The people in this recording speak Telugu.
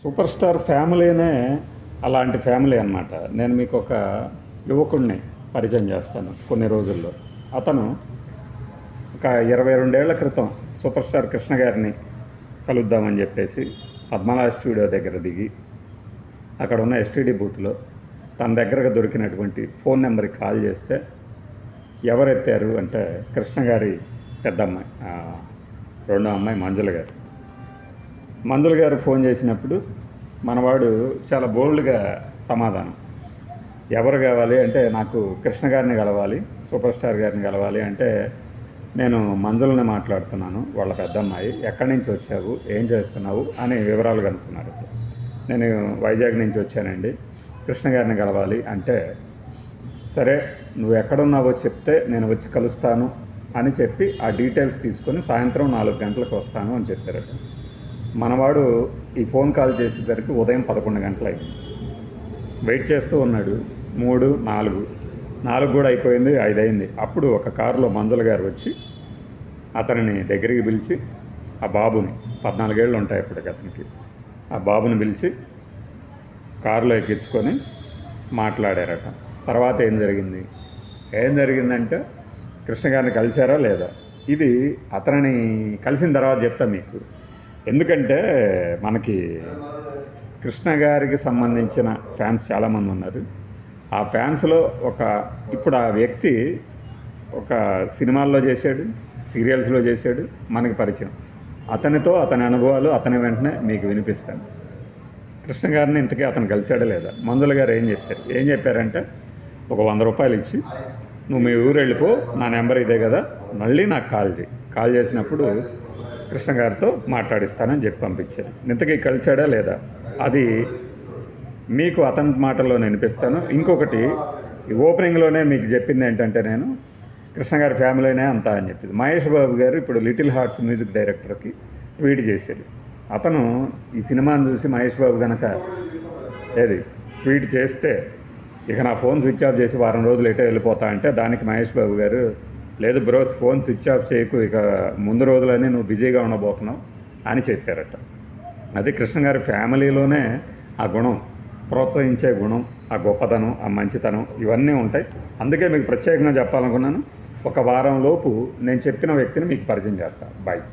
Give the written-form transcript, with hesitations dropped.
సూపర్ స్టార్ ఫ్యామిలీనే అలాంటి ఫ్యామిలీ అన్నమాట. నేను మీకు ఒక యువకుడిని పరిచయం చేస్తాను కొన్ని రోజుల్లో. అతను ఒక 22 ఏళ్ల క్రితం సూపర్ స్టార్ కృష్ణ గారిని కలుద్దామని చెప్పేసి పద్మనాభ స్టూడియో దగ్గర దిగి అక్కడ ఉన్న ఎస్టీడీ బూత్లో తన దగ్గరకు దొరికినటువంటి ఫోన్ నెంబర్కి కాల్ చేస్తే ఎవరు ఎత్తారు అంటే కృష్ణ గారి పెద్దమ్మాయి, రెండో అమ్మాయి మంజుల గారు ఫోన్ చేసినప్పుడు మనవాడు చాలా బోల్డ్గా సమాధానం, ఎవరు కావాలి అంటే నాకు కృష్ణ గారిని కలవాలి, సూపర్ స్టార్ గారిని కలవాలి అంటే నేను మంజులని మాట్లాడుతున్నాను, వాళ్ళ పెద్దమ్మాయి, ఎక్కడి నుంచి వచ్చావు, ఏం చేస్తున్నావు అని వివరాలు కనుక్కున్నారు. నేను వైజాగ్ నుంచి వచ్చానండి, కృష్ణ గారిని కలవాలి అంటే సరే నువ్వు ఎక్కడున్నావో చెప్తే నేను వచ్చి కలుస్తాను అని చెప్పి ఆ డీటెయిల్స్ తీసుకొని సాయంత్రం 4 గంటలకు వస్తాను అని చెప్పారట. మనవాడు ఈ ఫోన్ కాల్ చేసేసరికి ఉదయం 11 గంటలైంది. వెయిట్ చేస్తూ ఉన్నాడు. 3, 4 కూడా అయిపోయింది, 5 అయింది. అప్పుడు ఒక కారులో మంజుల గారు వచ్చి అతనిని దగ్గరికి పిలిచి ఆ బాబుని, 14 ఏళ్ళు ఉంటాయి అప్పటికి అతనికి, ఆ బాబుని పిలిచి కారులో ఎక్కించుకొని మాట్లాడారట. తర్వాత ఏం జరిగిందంటే కృష్ణ గారిని కలిశారా లేదా, ఇది అతనిని కలిసిన తర్వాత చెప్తా మీకు. ఎందుకంటే మనకి కృష్ణ గారికి సంబంధించిన ఫ్యాన్స్ చాలామంది ఉన్నారు. ఆ ఫ్యాన్స్లో ఇప్పుడు ఆ వ్యక్తి ఒక సినిమాల్లో చేశాడు, సీరియల్స్లో చేశాడు, మనకి పరిచయం. అతని అనుభవాలు అతని వెంటనే మీకు వినిపిస్తాను. కృష్ణ గారిని ఇంతకీ అతను కలిశాడా లేదా, మంజుల గారు ఏం చెప్పారంటే ఒక 100 రూపాయలు ఇచ్చి నువ్వు మీ ఊరు వెళ్ళిపో, నా నెంబర్ ఇదే కదా, మళ్ళీ నాకు కాల్ చేసినప్పుడు కృష్ణ గారితో మాట్లాడిస్తానని చెప్పి పంపించారు. ఇంతకీ కలిశాడా లేదా అది మీకు అతని మాటల్లో వినిపిస్తాను. ఇంకొకటి, ఈ ఓపెనింగ్లోనే మీకు చెప్పింది ఏంటంటే నేను కృష్ణ గారి ఫ్యామిలీనే అంతా అని చెప్పింది. మహేష్ బాబు గారు ఇప్పుడు లిటిల్ హార్ట్స్ మ్యూజిక్ డైరెక్టర్కి ట్వీట్ చేశారు. అతను ఈ సినిమాను చూసి మహేష్ బాబు కనుక ట్వీట్ చేస్తే ఇక నా ఫోన్ స్విచ్ ఆఫ్ చేసి వారం రోజులు ఎటో వెళ్ళిపోతా అంటే దానికి మహేష్ బాబు గారు, లేదు బ్రోస్, ఫోన్ స్విచ్ ఆఫ్ చేయకు, ఇక ముందు రోజులని నువ్వు బిజీగా ఉండబోతున్నావు అని చెప్పారట. అది కృష్ణ గారి ఫ్యామిలీలోనే ఆ గుణం, ప్రోత్సహించే గుణం, ఆ గొప్పతనం, ఆ మంచితనం ఇవన్నీ ఉంటాయి. అందుకే మీకు ప్రత్యేకంగా చెప్పాలనుకున్నాను. ఒక వారం లోపు నేను చెప్పిన వ్యక్తిని మీకు పరిచయం చేస్తాను. బాయ్.